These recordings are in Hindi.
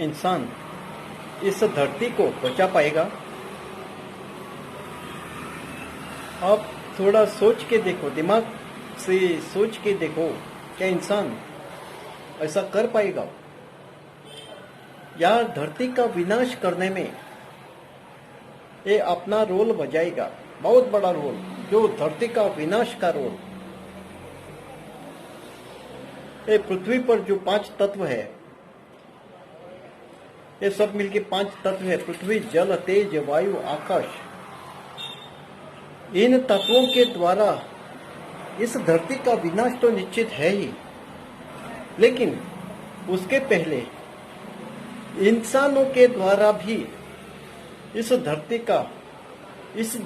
इंसान इस धरती को बचा पाएगा? आप थोड़ा सोच के देखो, दिमाग से सोच के देखो, क्या इंसान ऐसा कर पाएगा? या धरती का विनाश करने में ये अपना रोल बजाएगा, बहुत बड़ा रोल, जो धरती का विनाश का रोल। ये पृथ्वी पर जो 5 तत्व है, ये सब मिलके 5 तत्व है, पृथ्वी, जल, तेज, वायु, आकाश। इन तत्वों के द्वारा इस धरती का विनाश तो निश्चित है ही, लेकिन उसके पहले इंसानों के द्वारा भी इस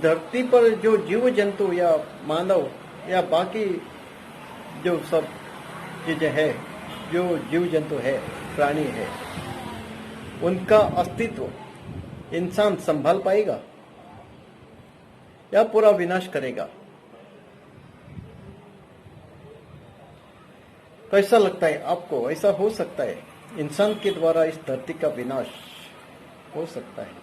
धरती पर जो जीव जंतु या मानव या बाकी जो सब चीजें है, जो जीव जंतु है, प्राणी है, उनका अस्तित्व इंसान संभाल पाएगा या पूरा विनाश करेगा? कैसा लगता है आपको? ऐसा हो सकता है? इंसान के द्वारा इस धरती का विनाश हो सकता है,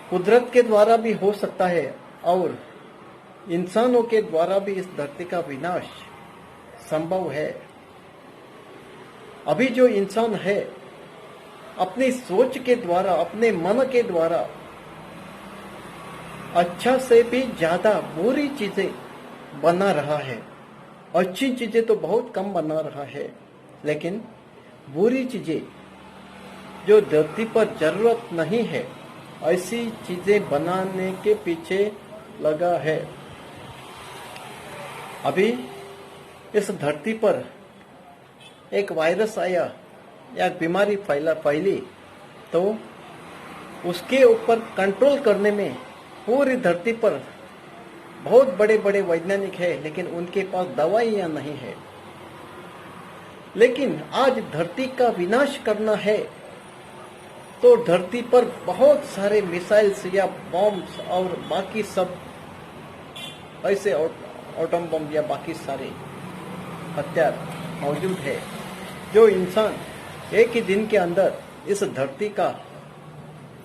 कुदरत के द्वारा भी हो सकता है, और इंसानों के द्वारा भी इस धरती का विनाश संभव है। अभी जो इंसान है, अपनी सोच के द्वारा, अपने मन के द्वारा अच्छा से भी ज्यादा बुरी चीजें बना रहा है। अच्छी चीजें तो बहुत कम बना रहा है, लेकिन बुरी चीजें जो धरती पर जरूरत नहीं है, ऐसी चीजें बनाने के पीछे लगा है। अभी इस धरती पर एक वायरस आया या बीमारी फैली, तो उसके ऊपर कंट्रोल करने में पूरी धरती पर बहुत बड़े बड़े वैज्ञानिक हैं, लेकिन उनके पास दवाइयां नहीं है। लेकिन आज धरती का विनाश करना है, तो धरती पर बहुत सारे मिसाइल्स या बॉम्ब्स और बाकी सब ऐसे एटम बम या बाकी सारे हथियार मौजूद है, जो इंसान एक ही दिन के अंदर इस धरती का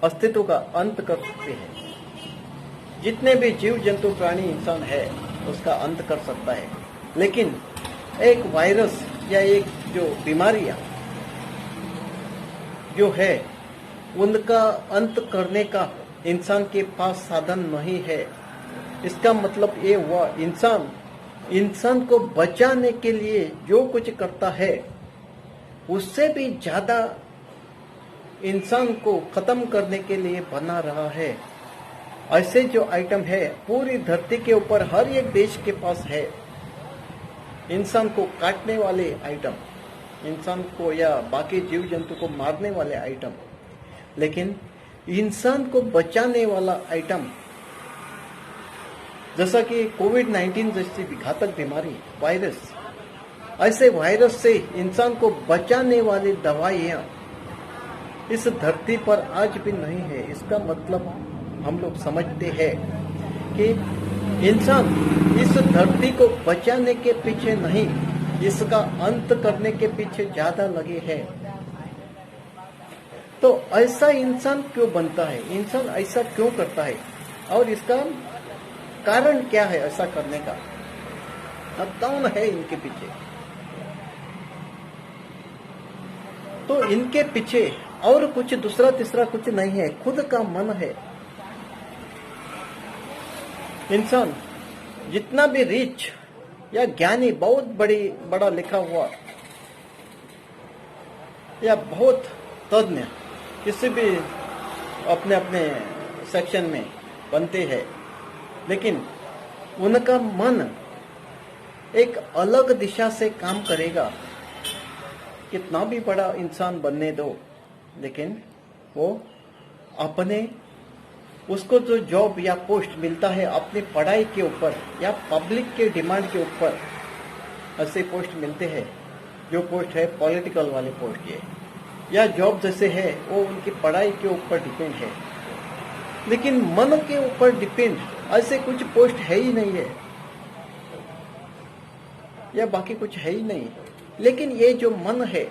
अस्तित्व का अंत कर सकते हैं। जितने भी जीव जंतु प्राणी इंसान है, उसका अंत कर सकता है। लेकिन एक वायरस या एक जो बीमारियां जो है, उनका अंत करने का इंसान के पास साधन नहीं है। इसका मतलब ये हुआ, इंसान को बचाने के लिए जो कुछ करता है, उससे भी ज्यादा इंसान को खत्म करने के लिए बना रहा है। ऐसे जो आइटम है पूरी धरती के ऊपर हर एक देश के पास है, इंसान को काटने वाले आइटम, इंसान को या बाकी जीव जंतु को मारने वाले आइटम, लेकिन इंसान को बचाने वाला आइटम, जैसा कि कोविड-19 जैसी घातक बीमारी, वायरस, ऐसे वायरस से इंसान को बचाने वाली दवाइयां इस धरती पर आज भी नहीं है। इसका मतलब हम लोग समझते हैं कि इंसान इस धरती को बचाने के पीछे नहीं, इसका अंत करने के पीछे ज्यादा लगे हैं। तो ऐसा इंसान क्यों बनता है? इंसान ऐसा क्यों करता है? और इसका कारण क्या है ऐसा करने का? अब कौन है इनके पीछे? तो इनके पीछे और कुछ दूसरा तीसरा कुछ नहीं है, खुद का मन है। इंसान जितना भी रिच या ज्ञानी, बहुत बड़ा लिखा हुआ या बहुत तज्ञ किसी भी अपने अपने सेक्शन में बनते हैं, लेकिन उनका मन एक अलग दिशा से काम करेगा। कितना भी बड़ा इंसान बनने दो, लेकिन वो अपने उसको जो जॉब या पोस्ट मिलता है अपनी पढ़ाई के ऊपर या पब्लिक के डिमांड के ऊपर, ऐसे पोस्ट मिलते हैं जो पोस्ट है पॉलिटिकल वाले पोस्ट ये या जॉब जैसे है, वो उनकी पढ़ाई के ऊपर डिपेंड है। लेकिन मन के ऊपर डिपेंड ऐसे कुछ पोस्ट है ही नहीं है या बाकी कुछ है ही नहीं। लेकिन ये जो मन है,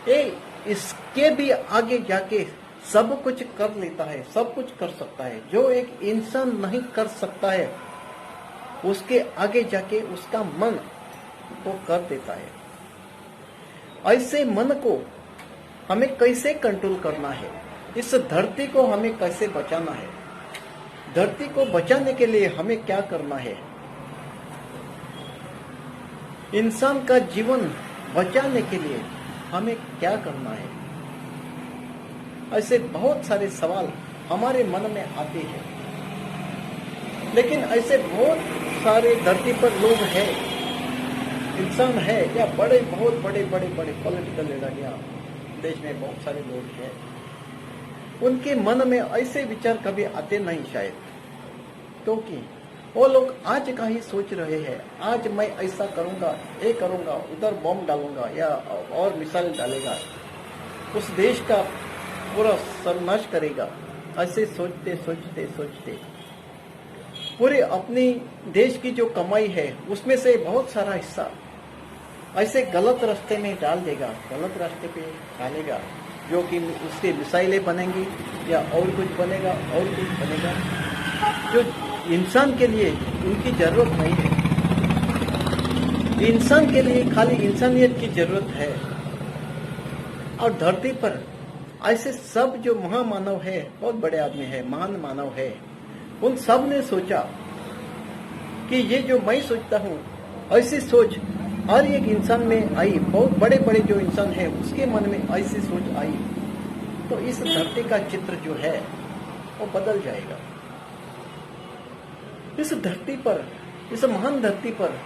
ये इसके भी आगे जाके सब कुछ कर लेता है, सब कुछ कर सकता है। जो एक इंसान नहीं कर सकता है, उसके आगे जाके उसका मन वो कर देता है। ऐसे मन को हमें कैसे कंट्रोल करना है, इस धरती को हमें कैसे बचाना है, धरती को बचाने के लिए हमें क्या करना है, इंसान का जीवन बचाने के लिए हमें क्या करना है, ऐसे बहुत सारे सवाल हमारे मन में आते हैं। लेकिन ऐसे बहुत सारे धरती पर लोग हैं, इंसान है, या बहुत बड़े पॉलिटिकल लीडर या देश में बहुत सारे लोग हैं, उनके मन में ऐसे विचार कभी आते नहीं शायद, क्योंकि वो लोग आज का ही सोच रहे हैं। आज मैं ऐसा करूंगा, ये करूंगा, उधर बम डालूंगा या और मिसाइल डालेगा, उस देश का पूरा सर्वनाश करेगा। ऐसे सोचते सोचते सोचते पूरे अपनी देश की जो कमाई है उसमें से बहुत सारा हिस्सा ऐसे गलत रास्ते में डाल देगा, गलत रास्ते पे डालेगा, जो कि उसके मिसाइलें बनेंगी या और कुछ बनेगा, और कुछ बनेगा जो इंसान के लिए उनकी जरूरत नहीं है। इंसान के लिए खाली इंसानियत की जरूरत है। और धरती पर ऐसे सब जो महामानव है, बहुत बड़े आदमी है, महान मानव है, उन सब ने सोचा कि ये जो मैं सोचता हूँ, ऐसी सोच हर एक इंसान में आई। बहुत बड़े बड़े जो इंसान है उसके मन में ऐसी सोच आई, तो इस धरती का चित्र जो है वो बदल जाएगा। इस धरती पर, इस महान धरती पर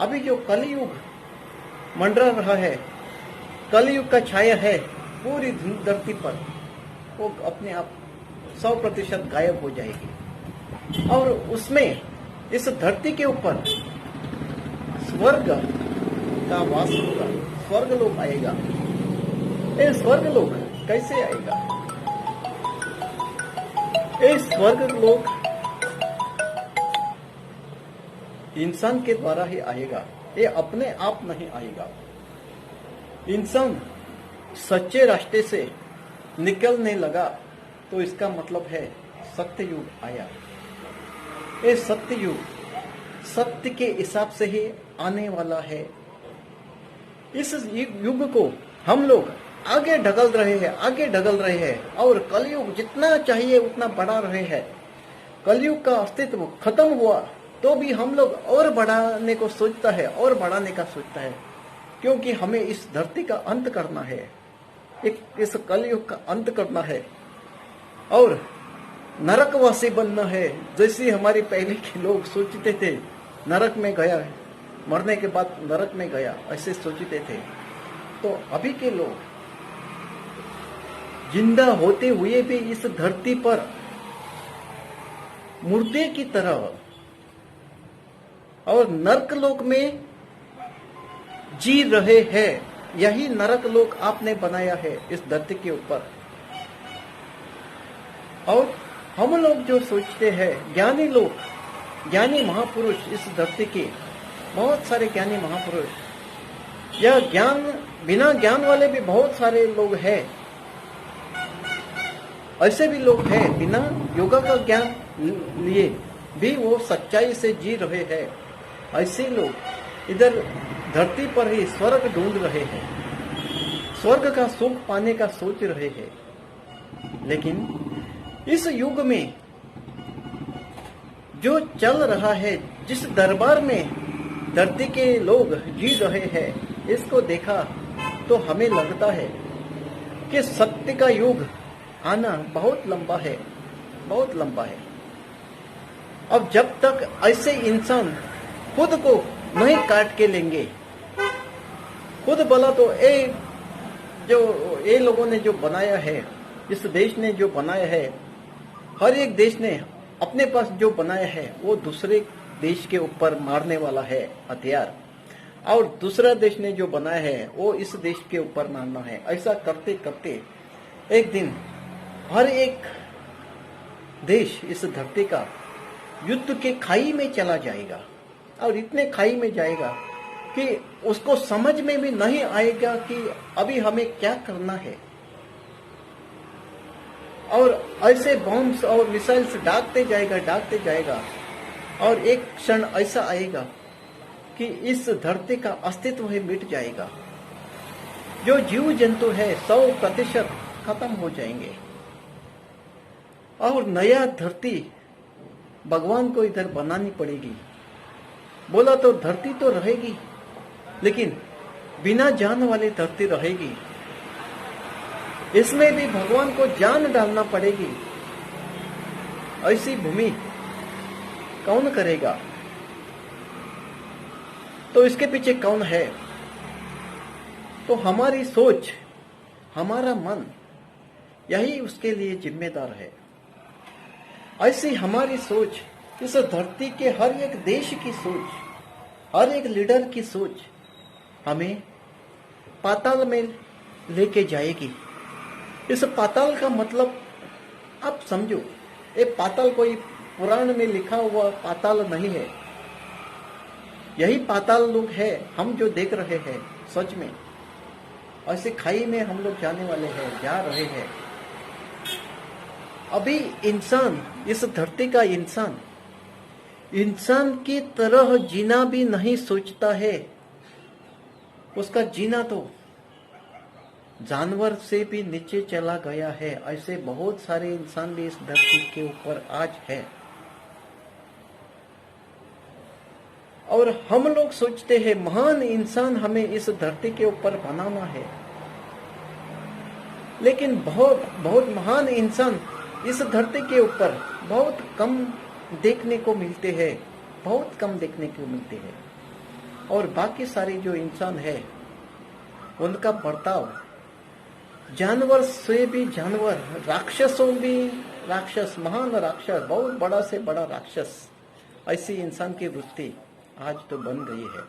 अभी जो कलयुग मंडरा रहा है, कलयुग का छाया है पूरी धरती पर, वो अपने आप 100% गायब हो जाएगी। और उसमें इस धरती के ऊपर स्वर्ग का वास होगा, स्वर्ग लोक आएगा। ये स्वर्ग लोक कैसे आएगा? ये स्वर्ग लोक इंसान के द्वारा ही आएगा, ये अपने आप नहीं आएगा। इंसान सच्चे रास्ते से निकलने लगा तो इसका मतलब है सत्य युग आया। ये सत्य युग सत्य के हिसाब से ही आने वाला है। इस युग को हम लोग आगे ढकल रहे हैं, आगे ढकल रहे हैं, और कलयुग जितना चाहिए उतना बढ़ा रहे हैं। कलयुग का अस्तित्व खत्म हुआ तो भी हम लोग और बढ़ाने को सोचता है, और बढ़ाने का सोचता है, क्योंकि हमें इस धरती का अंत करना है, इस कलयुग का अंत करना है और नरकवासी बनना है। जैसे हमारे पहले के लोग सोचते थे नरक में गया, मरने के बाद नरक में गया, ऐसे सोचते थे। तो अभी के लोग जिंदा होते हुए भी इस धरती पर मुर्दे की तरह और नरक लोक में जी रहे हैं। यही नरक लोक आपने बनाया है इस धरती के ऊपर। और हम लोग जो सोचते हैं, ज्ञानी लोग, ज्ञानी महापुरुष, इस धरती के बहुत सारे ज्ञानी महापुरुष, या ज्ञान बिना ज्ञान वाले भी बहुत सारे लोग हैं, ऐसे भी लोग हैं बिना योगा का ज्ञान लिए भी वो सच्चाई से जी रहे हैं। ऐसे लोग इधर धरती पर ही स्वर्ग ढूंढ रहे हैं, स्वर्ग का सुख पाने का सोच रहे हैं। लेकिन इस युग में जो चल रहा है, जिस दरबार में धरती के लोग जी रहे हैं, इसको देखा तो हमें लगता है कि सत्य का युग आना बहुत लंबा है, बहुत लंबा है। अब जब तक ऐसे इंसान खुद को नहीं काट के लेंगे, खुद बोला तो ये लोगों ने जो बनाया है, इस देश ने जो बनाया है, हर एक देश ने अपने पास जो बनाया है वो दूसरे देश के ऊपर मारने वाला है हथियार, और दूसरा देश ने जो बनाया है वो इस देश के ऊपर मारना है। ऐसा करते करते एक दिन हर एक देश इस धरती का युद्ध के खाई में चला जाएगा, और इतने खाई में जाएगा कि उसको समझ में भी नहीं आएगा कि अभी हमें क्या करना है। और ऐसे बॉम्ब्स और मिसाइल्स डालते जाएगा और एक क्षण ऐसा आएगा कि इस धरती का अस्तित्व ही मिट जाएगा। जो जीव जंतु है 100% खत्म हो जाएंगे और नया धरती भगवान को इधर बनानी पड़ेगी। बोला तो धरती तो रहेगी, लेकिन बिना जान वाली धरती रहेगी। इसमें भी भगवान को जान डालना पड़ेगी। ऐसी भूमि कौन करेगा? तो इसके पीछे कौन है? तो हमारी सोच, हमारा मन, यही उसके लिए जिम्मेदार है। ऐसी हमारी सोच इस धरती के हर एक देश की सोच, हर एक लीडर की सोच हमें पाताल में लेके जाएगी। इस पाताल का मतलब आप समझो, ये पाताल कोई पुराण में लिखा हुआ पाताल नहीं है। यही पाताल लोग है हम जो देख रहे हैं। सच में ऐसे खाई में हम लोग जाने वाले हैं, जा रहे हैं। अभी इंसान, इस धरती का इंसान की तरह जीना भी नहीं सोचता है। उसका जीना तो जानवर से भी नीचे चला गया है। ऐसे बहुत सारे इंसान भी इस धरती के ऊपर आज है। और हम लोग सोचते हैं महान इंसान हमें इस धरती के ऊपर बनाना है, लेकिन बहुत महान इंसान इस धरती के ऊपर बहुत कम देखने को मिलते हैं, बहुत कम देखने को मिलते हैं। और बाकी सारे जो इंसान है उनका बर्ताव जानवर से भी जानवर, राक्षसों भी राक्षस, महान राक्षस, बहुत बड़ा से बड़ा राक्षस, ऐसी इंसान की वृत्ति आज तो बन गई है।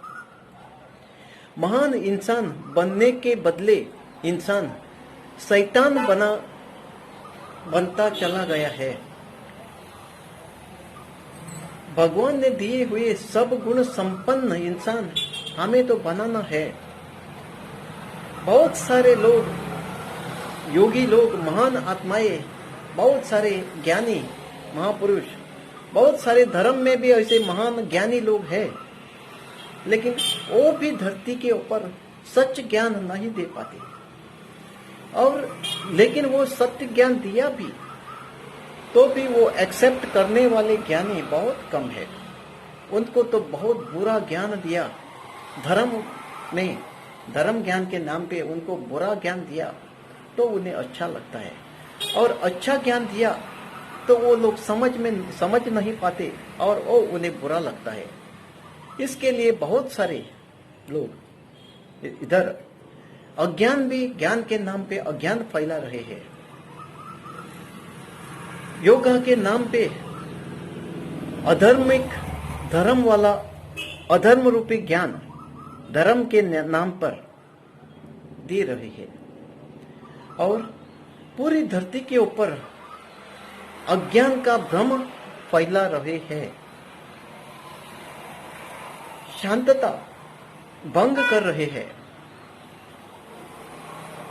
महान इंसान बनने के बदले इंसान शैतान बनता चला गया है। भगवान ने दिए हुए सब गुण संपन्न इंसान हमें तो बनाना है। बहुत सारे लोग, योगी लोग, महान आत्माएं, बहुत सारे ज्ञानी महापुरुष, बहुत सारे धर्म में भी ऐसे महान ज्ञानी लोग हैं, लेकिन वो भी धरती के ऊपर सच ज्ञान नहीं दे पाते। और लेकिन वो सत्य ज्ञान दिया भी तो भी वो एक्सेप्ट करने वाले ज्ञानी बहुत कम है। उनको तो बहुत बुरा ज्ञान दिया, धर्म ज्ञान के नाम पे उनको बुरा ज्ञान दिया तो उन्हें अच्छा लगता है, और अच्छा ज्ञान दिया तो वो लोग समझ नहीं पाते और वो उन्हें बुरा लगता है। इसके लिए बहुत सारे लोग इधर अज्ञान भी, ज्ञान के नाम पे अज्ञान फैला रहे हैं। योगा के नाम पे अधर्मिक, धर्म वाला अधर्म रूपी ज्ञान धर्म के नाम पर दे रहे हैं, और पूरी धरती के ऊपर अज्ञान का भ्रम फैला रहे हैं। शांतता भंग कर रहे हैं।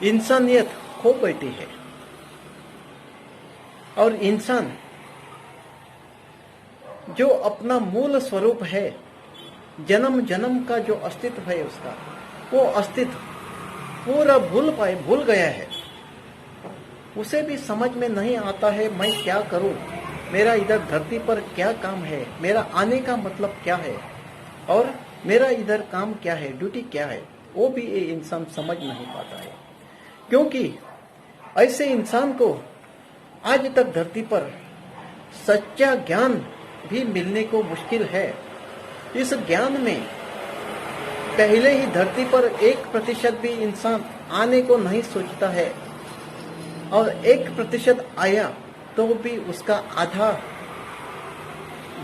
इंसानियत खो बैठी है, और इंसान जो अपना मूल स्वरूप है, जन्म जन्म का जो अस्तित्व है उसका, वो अस्तित्व पूरा भूल गया है। उसे भी समझ में नहीं आता है मैं क्या करूं, मेरा इधर धरती पर क्या काम है, मेरा आने का मतलब क्या है, और मेरा इधर काम क्या है, ड्यूटी क्या है, वो भी ये इंसान समझ नहीं पाता है। क्योंकि ऐसे इंसान को आज तक धरती पर सच्चा ज्ञान भी मिलने को मुश्किल है। इस ज्ञान में पहले ही धरती पर 1% भी इंसान आने को नहीं सोचता है, और 1% आया तो भी उसका आधा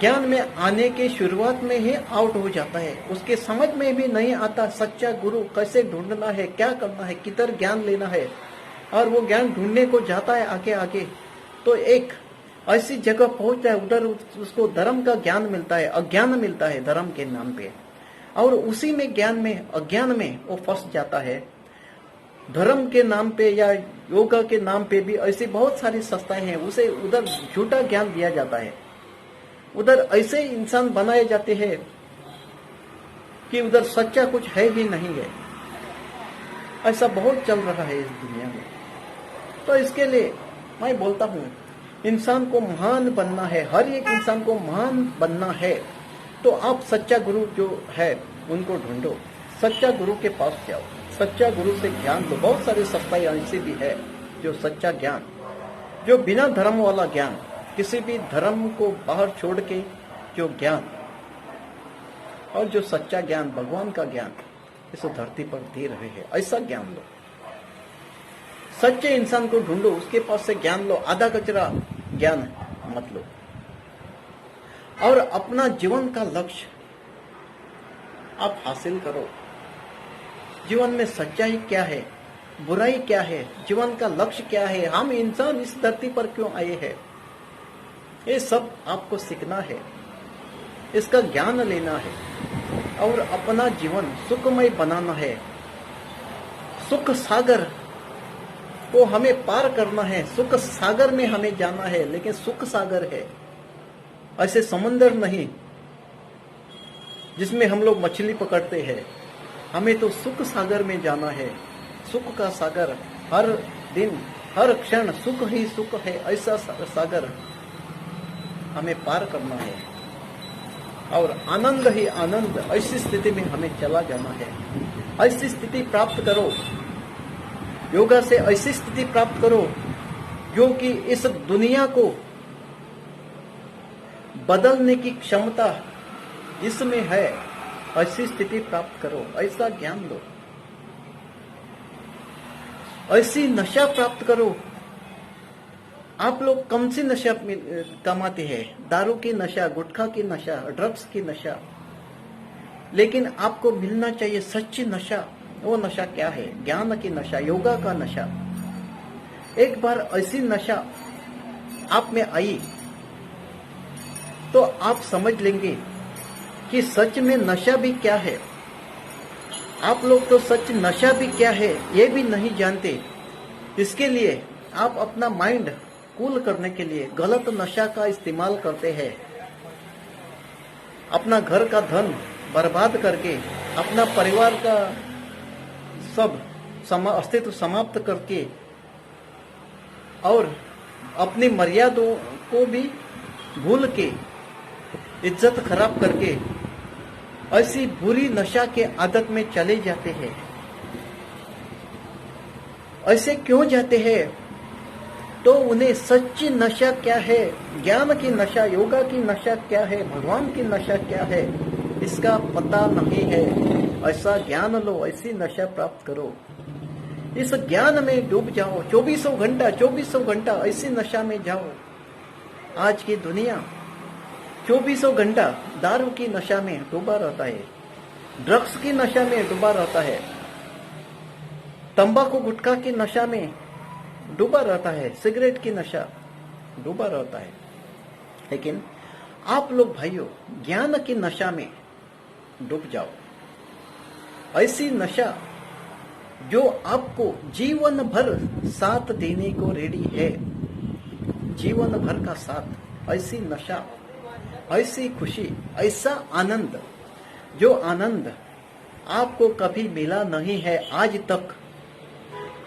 ज्ञान में आने के शुरुआत में ही आउट हो जाता है। उसके समझ में भी नहीं आता सच्चा गुरु कैसे ढूंढना है, क्या करना है, किधर ज्ञान लेना है, और वो ज्ञान ढूंढने को जाता है आगे आगे, तो एक ऐसी जगह पहुंचता है, उधर उसको धर्म का ज्ञान मिलता है, अज्ञान मिलता है धर्म के नाम पे। और उसी में ज्ञान में अज्ञान में वो फंस जाता है। धर्म के नाम पे या योगा के नाम पे भी ऐसी बहुत सारी संस्थाएं हैं, उसे उधर झूठा ज्ञान दिया जाता है, उधर ऐसे इंसान बनाए जाते हैं कि उधर सच्चा कुछ है ही नहीं है। ऐसा बहुत चल रहा है इस दुनिया में। तो इसके लिए मैं बोलता हूँ, इंसान को महान बनना है, हर एक इंसान को महान बनना है, तो आप सच्चा गुरु जो है उनको ढूंढो, सच्चा गुरु के पास जाओ, सच्चा गुरु से ज्ञान लो। बहुत सारी संस्थाएं ऐसी भी है जो सच्चा ज्ञान, जो बिना धर्म वाला ज्ञान, किसी भी धर्म को बाहर छोड़ के जो ज्ञान और जो सच्चा ज्ञान, भगवान का ज्ञान इस धरती पर दे रहे हैं, ऐसा ज्ञान लो। सच्चे इंसान को ढूंढो, उसके पास से ज्ञान लो, आधा कचरा ज्ञान मत लो। और अपना जीवन का लक्ष्य आप हासिल करो। जीवन में सच्चाई क्या है, बुराई क्या है, जीवन का लक्ष्य क्या है, हम इंसान इस धरती पर क्यों आए हैं, ये सब आपको सीखना है, इसका ज्ञान लेना है और अपना जीवन सुखमय बनाना है। सुख सागर को हमें पार करना है, सुख सागर में हमें जाना है, लेकिन सुख सागर है, ऐसे समुंदर नहीं जिसमें हम लोग मछली पकड़ते हैं। हमें तो सुख सागर में जाना है। सुख का सागर, हर दिन हर क्षण सुख ही सुख है, ऐसा सागर हमें पार करना है। और आनंद ही आनंद, ऐसी स्थिति में हमें चला जाना है। ऐसी स्थिति प्राप्त करो, योगा से ऐसी स्थिति प्राप्त करो जो कि इस दुनिया को बदलने की क्षमता जिसमें है, ऐसी स्थिति प्राप्त करो, ऐसा ज्ञान लो, ऐसी नशा प्राप्त करो। आप लोग कम सी नशा कमाते हैं, दारू की नशा, गुटखा की नशा, ड्रग्स की नशा, लेकिन आपको मिलना चाहिए सच्ची नशा। वो नशा क्या है? ज्ञान की नशा, योगा का नशा। एक बार ऐसी नशा आप में आई तो आप समझ लेंगे कि सच में नशा भी क्या है। आप लोग तो सच नशा भी क्या है ये भी नहीं जानते। इसके लिए आप अपना माइंड कूल करने के लिए गलत नशा का इस्तेमाल करते हैं। अपना घर का धन बर्बाद करके, अपना परिवार का सब अस्तित्व समाप्त करके और अपनी मर्यादाओं को भी भूल के, इज्जत खराब करके ऐसी बुरी नशा के आदत में चले जाते हैं। ऐसे क्यों जाते हैं? तो उन्हें सच्ची नशा क्या है, ज्ञान की नशा, योगा की नशा क्या है, भगवान की नशा क्या है, इसका पता नहीं है। ऐसा ज्ञान लो, ऐसी नशा प्राप्त करो, इस ज्ञान में डूब जाओ। 24 घंटा ऐसी नशा में जाओ। आज की दुनिया 24 घंटा दारू की नशा में डूबा रहता है, ड्रग्स की नशा में डूबा रहता है, तंबाकू गुटखा की नशा में डूबा रहता है, सिगरेट की नशा डूबा रहता है। लेकिन आप लोग भाइयों ज्ञान की नशा में डूब जाओ। ऐसी नशा जो आपको जीवन भर साथ देने को रेडी है, जीवन भर का साथ। ऐसी नशा, ऐसी खुशी, ऐसा आनंद, जो आनंद आपको कभी मिला नहीं है आज तक।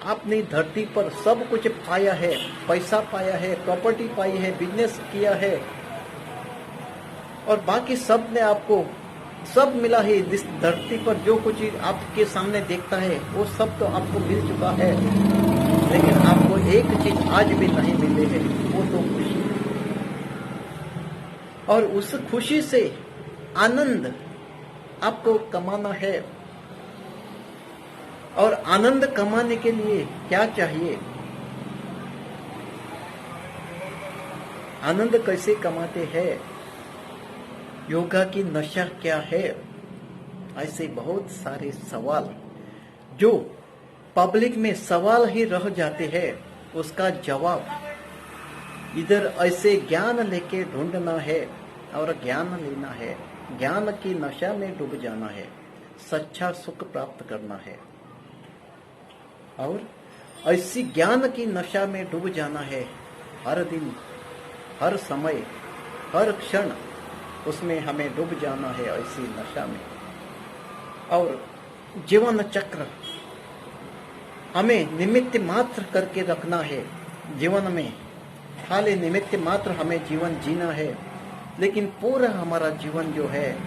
आपने धरती पर सब कुछ पाया है, पैसा पाया है, प्रॉपर्टी पाई है, बिजनेस किया है और बाकी सब ने आपको सब मिला है। इस धरती पर जो कुछ आपके सामने देखता है वो सब तो आपको मिल चुका है, लेकिन आपको एक चीज आज भी नहीं मिली है, वो तो खुशी। और उस खुशी से आनंद आपको कमाना है। और आनंद कमाने के लिए क्या चाहिए? आनंद कैसे कमाते हैं? योगा की नशा क्या है? ऐसे बहुत सारे सवाल जो पब्लिक में सवाल ही रह जाते हैं, उसका जवाब इधर ऐसे ज्ञान लेके ढूंढना है और ज्ञान लेना है, ज्ञान की नशा में डूब जाना है। सच्चा सुख प्राप्त करना है और ऐसी ज्ञान की नशा में डूब जाना है। हर दिन, हर समय, हर क्षण उसमें हमें डूब जाना है, ऐसी नशा में। और जीवन चक्र हमें निमित्त मात्र करके रखना है। जीवन में खाली निमित्त मात्र हमें जीवन जीना है, लेकिन पूरा हमारा जीवन जो है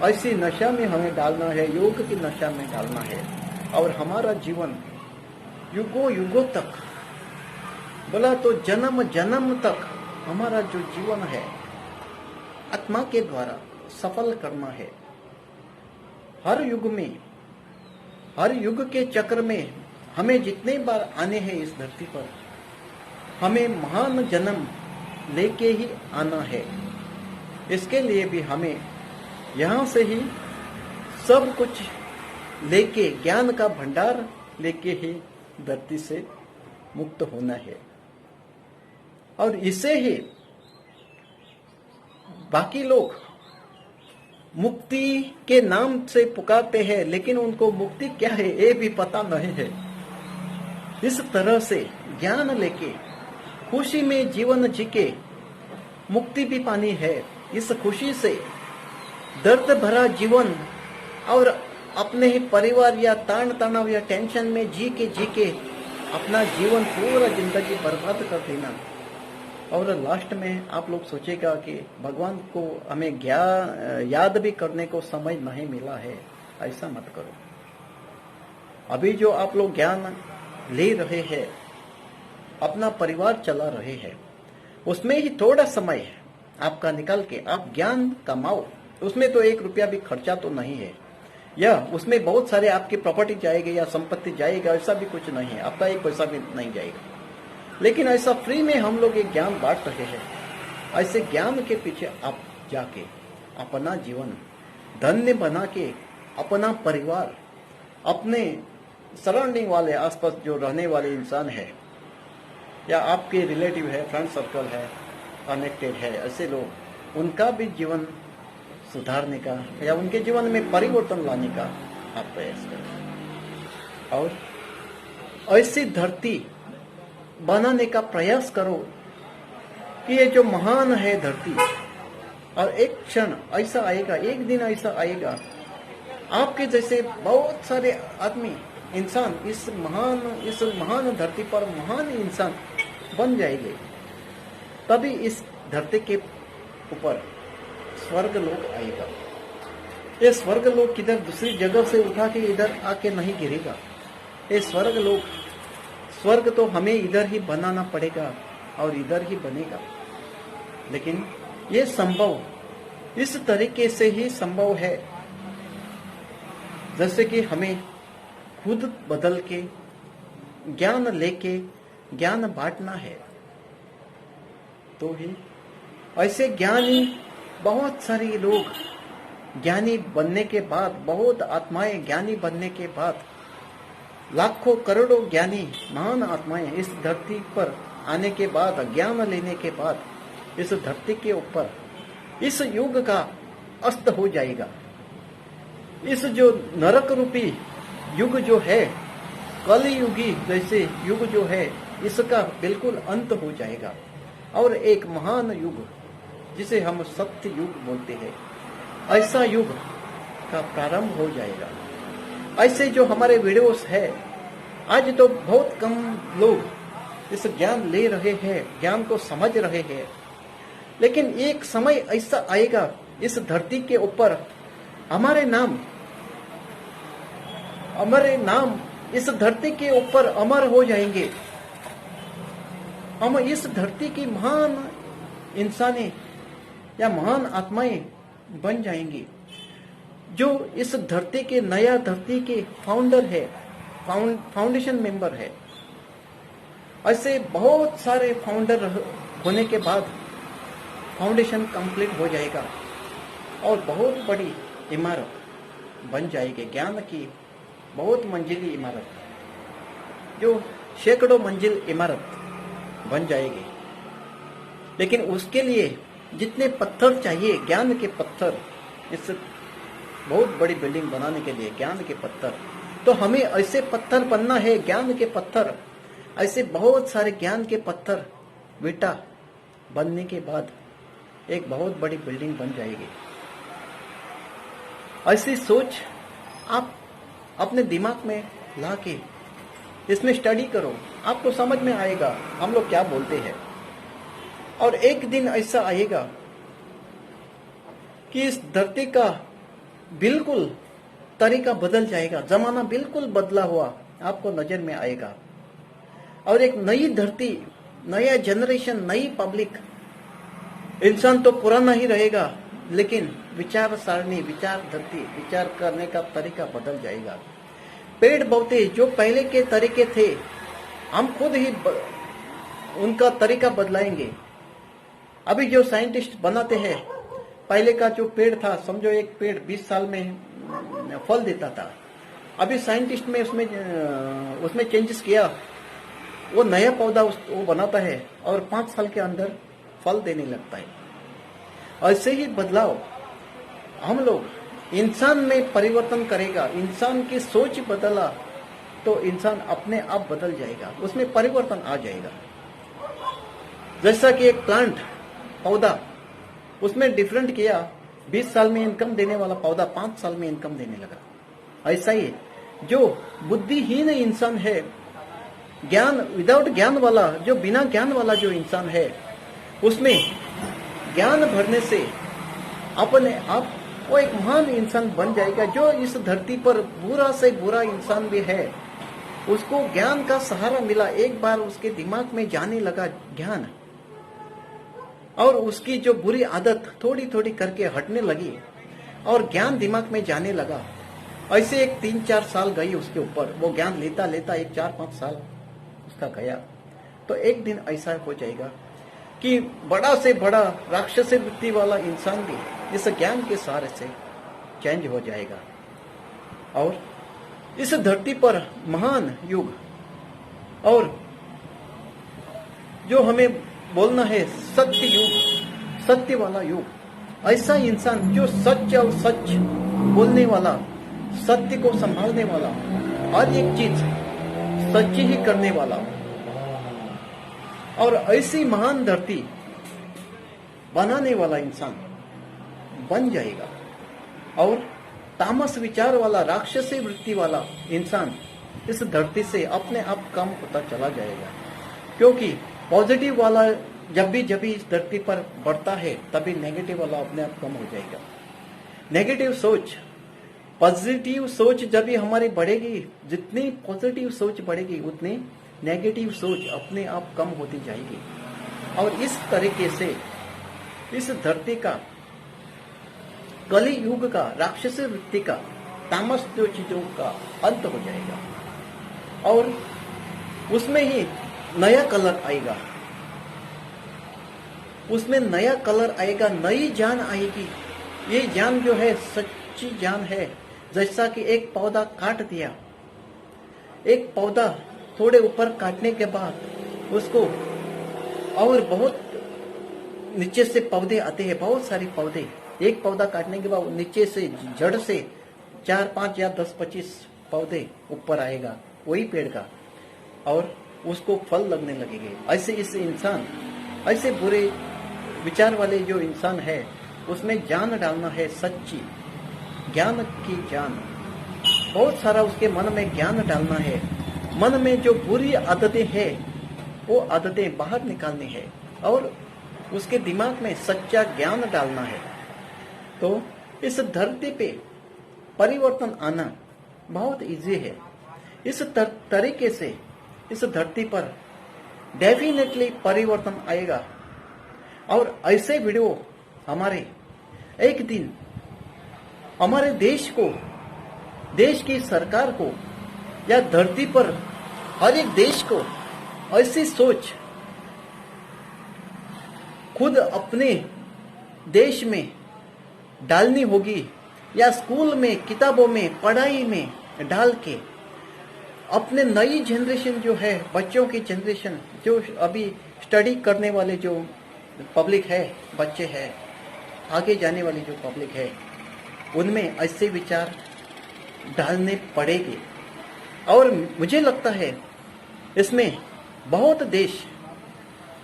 ऐसी नशा में हमें डालना है, योग की नशा में डालना है। और हमारा जीवन युगों युगों तक, बोला तो जन्म जन्म तक हमारा जो जीवन है आत्मा के द्वारा सफल करना है। हर युग में, हर युग के चक्र में हमें जितने बार आने हैं इस धरती पर, हमें महान जन्म लेके ही आना है। इसके लिए भी हमें यहाँ से ही सब कुछ लेके, ज्ञान का भंडार लेके ही धरती से मुक्त होना है। और इसे ही बाकी लोग मुक्ति के नाम से पुकारते हैं, लेकिन उनको मुक्ति क्या है ये भी पता नहीं है। इस तरह से ज्ञान लेके खुशी में जीवन जी के मुक्ति भी पानी है। इस खुशी से दर्द भरा जीवन और अपने ही परिवार या तान तनाव या टेंशन में जी के अपना जीवन पूरा जिंदगी बर्बाद कर देना। और लास्ट में आप लोग सोचेगा कि भगवान को हमें याद भी करने को समय नहीं मिला है। ऐसा मत करो। अभी जो आप लोग ज्ञान ले रहे हैं, अपना परिवार चला रहे हैं, उसमें ही थोड़ा समय आपका निकाल के आप ज्ञान कमाओ। उसमें तो 1 रुपया भी खर्चा तो नहीं है, या उसमें बहुत सारे आपकी प्रॉपर्टी जाएगी या संपत्ति जाएगा, ऐसा भी कुछ नहीं है। आपका 1 पैसा भी नहीं जाएगा। लेकिन ऐसा फ्री में हम लोग एक ज्ञान बांट रहे हैं। ऐसे ज्ञान के पीछे आप जाके अपना जीवन धन्य बना के, अपना परिवार, अपने सराउंडिंग वाले आसपास जो रहने वाले इंसान है, या आपके रिलेटिव है, फ्रेंड सर्कल है, कनेक्टेड है, ऐसे लोग, उनका भी जीवन सुधारने का या उनके जीवन में परिवर्तन लाने का आप प्रयास करें। और ऐसी धरती बनाने का प्रयास करो कि ये जो महान है धरती, और एक क्षण ऐसा आएगा, एक दिन ऐसा आएगा, आपके जैसे बहुत सारे आदमी, इंसान इस महान धरती पर महान इंसान बन जाएंगे। तभी इस धरती के ऊपर स्वर्ग लोक आएगा। ये स्वर्ग लोक किधर दूसरी जगह से उठा के इधर आके नहीं गिरेगा। ये स्वर्ग लोक, स्वर्ग तो हमें इधर ही बनाना पड़ेगा और इधर ही बनेगा। लेकिन ये संभव इस तरीके से ही संभव है जैसे कि हमें खुद बदल के ज्ञान लेके ज्ञान बांटना है। तो ही ऐसे ज्ञानी, बहुत सारे लोग ज्ञानी बनने के बाद, बहुत आत्माएं ज्ञानी बनने के बाद, लाखों करोड़ों ज्ञानी महान आत्माएं इस धरती पर आने के बाद, ज्ञान लेने के बाद, इस धरती के ऊपर इस युग का अस्त हो जाएगा। इस जो नरक रूपी युग जो है, कलयुगी जैसे युग जो है, इसका बिल्कुल अंत हो जाएगा और एक महान युग जिसे हम सत्य युग बोलते हैं, ऐसा युग का प्रारंभ हो जाएगा। ऐसे जो हमारे वीडियोस है, आज तो बहुत कम लोग इस ज्ञान ले रहे हैं, ज्ञान को समझ रहे हैं। लेकिन एक समय ऐसा आएगा इस धरती के ऊपर हमारे नाम इस धरती के ऊपर अमर हो जाएंगे। हम इस धरती की महान इंसाने या महान आत्माएं बन जाएंगी, जो इस धरती के नया धरती के फाउंडर है, फाउंडेशन मेंबर है। ऐसे बहुत सारे फाउंडर होने के बाद फाउंडेशन कंप्लीट हो जाएगा और बहुत बड़ी इमारत बन जाएगी, ज्ञान की बहुत मंजिली इमारत, जो सैकड़ों मंजिल इमारत बन जाएगी। लेकिन उसके लिए जितने पत्थर चाहिए, ज्ञान के पत्थर, इस बहुत बड़ी बिल्डिंग बनाने के लिए ज्ञान के पत्थर। तो हमें ऐसे पत्थर बनना है, ज्ञान के पत्थर, ऐसे बहुत सारे ज्ञान के पत्थर बेटा बनने के बाद एक बहुत बड़ी बिल्डिंग बन जाएगी। ऐसी सोच आप अपने दिमाग में ला के इसमें स्टडी करो, आपको समझ में आएगा हम लोग क्या बोलते हैं। और एक दिन ऐसा आएगा कि इस धरती का बिल्कुल तरीका बदल जाएगा, जमाना बिल्कुल बदला हुआ आपको नजर में आएगा। और एक नई धरती, नया जनरेशन, नई पब्लिक, इंसान तो पुराना ही रहेगा लेकिन विचार सारणी, विचार धरती, विचार करने का तरीका बदल जाएगा। पेड़ पौधे जो पहले के तरीके थे हम खुद ही उनका तरीका बदलाएंगे। अभी जो साइंटिस्ट बनाते हैं, पहले का जो पेड़ था, समझो एक पेड़ 20 साल में फल देता था, अभी साइंटिस्ट में उसमें चेंजेस किया, वो नया पौधा वो बनाता है और 5 साल के अंदर फल देने लगता है। ऐसे ही बदलाव हम लोग इंसान में परिवर्तन करेगा। इंसान की सोच बदला तो इंसान अपने आप बदल जाएगा, उसमें परिवर्तन आ जाएगा। जैसा कि एक प्लांट, पौधा, उसमें डिफरेंट किया, 20 साल में इनकम देने वाला पौधा 5 साल में इनकम देने लगा। ऐसा ही जो बुद्धिहीन इंसान है, ज्ञान विदाउट ज्ञान वाला, जो बिना ज्ञान वाला जो इंसान है, उसमें ज्ञान भरने से अपने आप वो एक महान इंसान बन जाएगा। जो इस धरती पर बुरा से बुरा इंसान भी है, उसको ज्ञान का सहारा मिला, एक बार उसके दिमाग में जाने लगा ज्ञान, और उसकी जो बुरी आदत थोड़ी थोड़ी करके हटने लगी और ज्ञान दिमाग में जाने लगा। ऐसे एक 3-4 साल गई उसके ऊपर, वो ज्ञान लेता लेता एक 4-5 साल उसका गया, तो एक दिन ऐसा हो जाएगा कि बड़ा से बड़ा राक्षसी वृत्ति वाला इंसान भी इस ज्ञान के सहारे से चेंज हो जाएगा। और इस धरती पर महान युग, और जो हमें बोलना है सत्य युग, सत्य वाला युग, ऐसा इंसान जो सच और सच बोलने वाला, सत्य को संभालने वाला, हर एक चीज सच ही करने वाला, और ऐसी महान धरती बनाने वाला इंसान बन जाएगा। और तामस विचार वाला, राक्षसी वृत्ति वाला इंसान इस धरती से अपने आप कम होता चला जाएगा। क्योंकि पॉजिटिव वाला जब भी इस धरती पर बढ़ता है, तभी नेगेटिव वाला अपने आप कम हो जाएगा। नेगेटिव सोच, पॉजिटिव सोच जब भी हमारी बढ़ेगी, जितनी पॉजिटिव सोच बढ़ेगी उतनी नेगेटिव सोच अपने आप कम होती जाएगी। और इस तरीके से इस धरती का, कली युग का, राक्षसी वृत्ति का, तामस जो चीजों का अंत हो जाएगा, और उसमें ही नया कलर आएगा, उसमें नया कलर आएगा, नई जान आएगी। ये जान जो है सच्ची जान है। जैसा कि एक पौधा काट दिया, एक पौधा थोड़े ऊपर काटने के बाद उसको और बहुत नीचे से पौधे आते हैं, बहुत सारे पौधे। एक पौधा काटने के बाद नीचे से, जड़ से 4-5 या 10-25 पौधे ऊपर आएगा वही पेड़ का, और उसको फल लगने लगेंगे। ऐसे इस इंसान, ऐसे बुरे विचार वाले जो इंसान है, उसमें जान डालना है, सच्ची ज्ञान की जान, बहुत सारा उसके मन में ज्ञान डालना है। मन में जो बुरी आदतें हैं वो आदतें बाहर निकालनी है, और उसके दिमाग में सच्चा ज्ञान डालना है। तो इस धरती पे परिवर्तन आना बहुत इजी है। इस तरीके से इस धरती पर डेफिनेटली परिवर्तन आएगा। और ऐसे वीडियो हमारे एक दिन हमारे देश को, देश की सरकार को, या धरती पर हर एक देश को ऐसी सोच खुद अपने देश में डालनी होगी, या स्कूल में, किताबों में, पढ़ाई में डाल के अपने नई जनरेशन जो है, बच्चों की जनरेशन, जो अभी स्टडी करने वाले जो पब्लिक है, बच्चे हैं, आगे जाने वाली जो पब्लिक है, उनमें ऐसे विचार डालने पड़ेंगे। और मुझे लगता है इसमें बहुत देश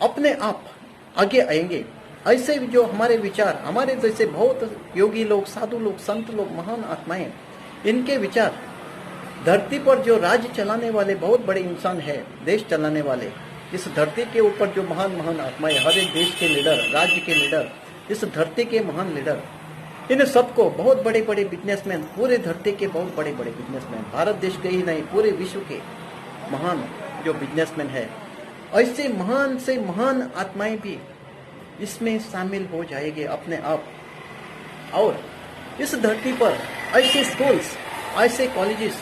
अपने आप आगे आएंगे। ऐसे जो हमारे विचार, हमारे जैसे बहुत योगी लोग, साधु लोग, संत लोग, महान आत्माएं, इनके विचार धरती पर जो राज्य चलाने वाले बहुत बड़े इंसान है, देश चलाने वाले, इस धरती के ऊपर जो महान महान आत्माएं, हर एक देश के लीडर, राज्य के लीडर, इस धरती के महान लीडर, इन सबको बहुत बड़े बड़े बिजनेसमैन, पूरे धरती के बहुत बड़े बड़े बिजनेसमैन, भारत देश के ही नहीं पूरे विश्व के महान जो बिजनेसमैन है, ऐसे महान से महान आत्माएं भी इसमें शामिल हो जाएंगे अपने आप। और इस धरती पर ऐसे स्कूल्स, ऐसे कॉलेजेस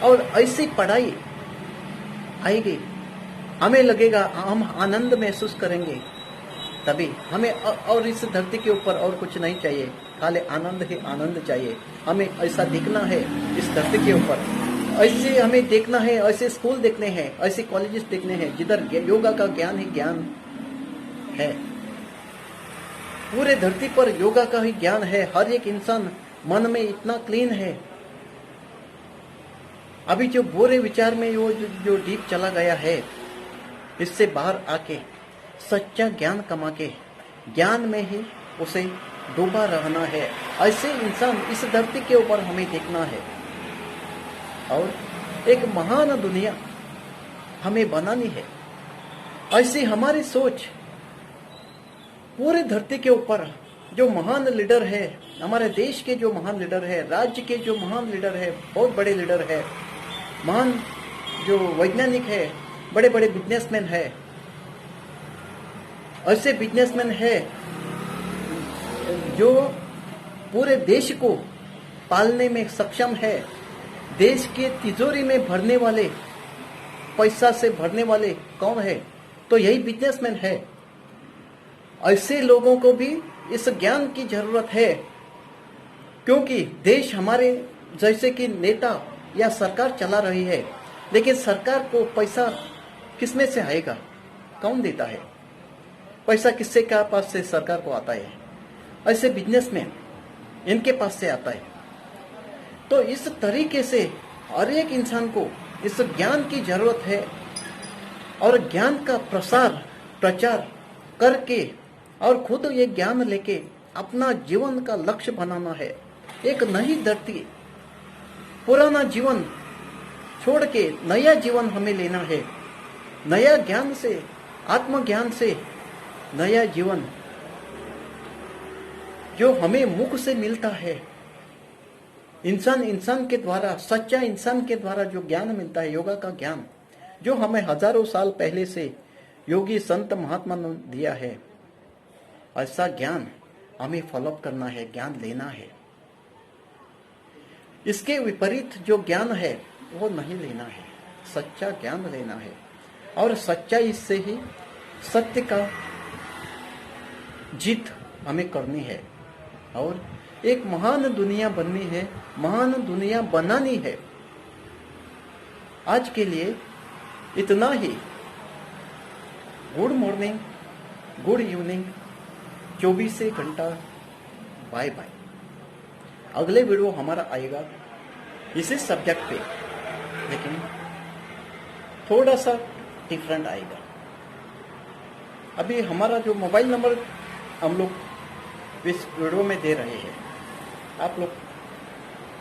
और ऐसी पढ़ाई आएगी, हमें लगेगा, हम आनंद महसूस करेंगे तभी हमें। और इस धरती के ऊपर और कुछ नहीं चाहिए, खाली आनंद ही आनंद चाहिए। हमें ऐसा दिखना है इस धरती के ऊपर, ऐसे हमें देखना है, ऐसे स्कूल देखने हैं, ऐसे कॉलेजेस देखने हैं जिधर योगा का ज्ञान ही ज्ञान है। पूरे धरती पर योगा का ही ज्ञान है। हर एक इंसान मन में इतना क्लीन है। अभी जो बुरे विचार में वो जो डीप चला गया है, इससे बाहर आके सच्चा ज्ञान कमा के ज्ञान में ही उसे डूबा रहना है। ऐसे इंसान इस धरती के ऊपर हमें देखना है और एक महान दुनिया हमें बनानी है। ऐसी हमारी सोच पूरे धरती के ऊपर जो महान लीडर है, हमारे देश के जो महान लीडर है, राज्य के जो महान लीडर है, बहुत बड़े लीडर है, महान जो वैज्ञानिक है, बड़े बड़े बिजनेसमैन है, ऐसे बिजनेसमैन है जो पूरे देश को पालने में सक्षम है, देश के तिजोरी में भरने वाले, पैसा से भरने वाले कौन है? तो यही बिजनेसमैन है। ऐसे लोगों को भी इस ज्ञान की जरूरत है, क्योंकि देश हमारे जैसे कि नेता या सरकार चला रही है, लेकिन सरकार को पैसा किसमें से आएगा? कौन देता है पैसा? किससे का पास से सरकार को आता है? ऐसे बिजनेसमैन, इनके पास से आता है। तो इस तरीके से हर एक इंसान को इस ज्ञान की जरूरत है और ज्ञान का प्रचार करके और खुद ये ज्ञान लेके अपना जीवन का लक्ष्य बनाना है। एक नई धरती, पुराना जीवन छोड़ के नया जीवन हमें लेना है। नया ज्ञान से, आत्मज्ञान से नया जीवन जो हमें मुख से मिलता है, इंसान के द्वारा, सच्चा इंसान के द्वारा जो ज्ञान मिलता है, योगा का ज्ञान जो हमें हजारों साल पहले से योगी संत महात्मा ने दिया है, ऐसा ज्ञान हमें फॉलोअप करना है, ज्ञान लेना है। इसके विपरीत जो ज्ञान है वो नहीं लेना है, सच्चा ज्ञान लेना है। और सच्चाई से ही सत्य का जीत हमें करनी है और एक महान दुनिया बननी है, महान दुनिया बनानी है। आज के लिए इतना ही। गुड मॉर्निंग, गुड इवनिंग, 24 घंटा, बाय बाय। अगले वीडियो हमारा आएगा इसी सब्जेक्ट पे, लेकिन थोड़ा सा डिफरेंट आएगा। अभी हमारा जो मोबाइल नंबर हम लोग इस वीडियो में दे रहे हैं, आप लोग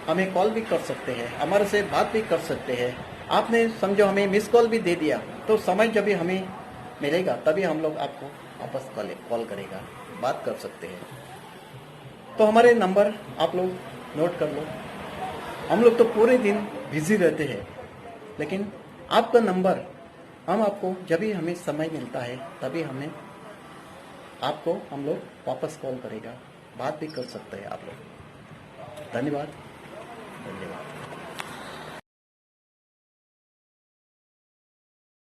हमें कॉल भी कर सकते हैं, हमारे से बात भी कर सकते हैं। आपने समझो हमें मिस कॉल भी दे दिया, तो समय जब भी हमें मिलेगा तभी हम लोग आपको वापस कॉल करेगा, बात कर सकते हैं। तो हमारे नंबर आप लोग नोट कर लो। हम लोग तो पूरे दिन बिजी रहते हैं, लेकिन आपका नंबर हम आपको जब भी हमें समय मिलता है तभी आपको हम लोग वापस कॉल करेगा, बात भी कर सकते हैं आप लोग। धन्यवाद।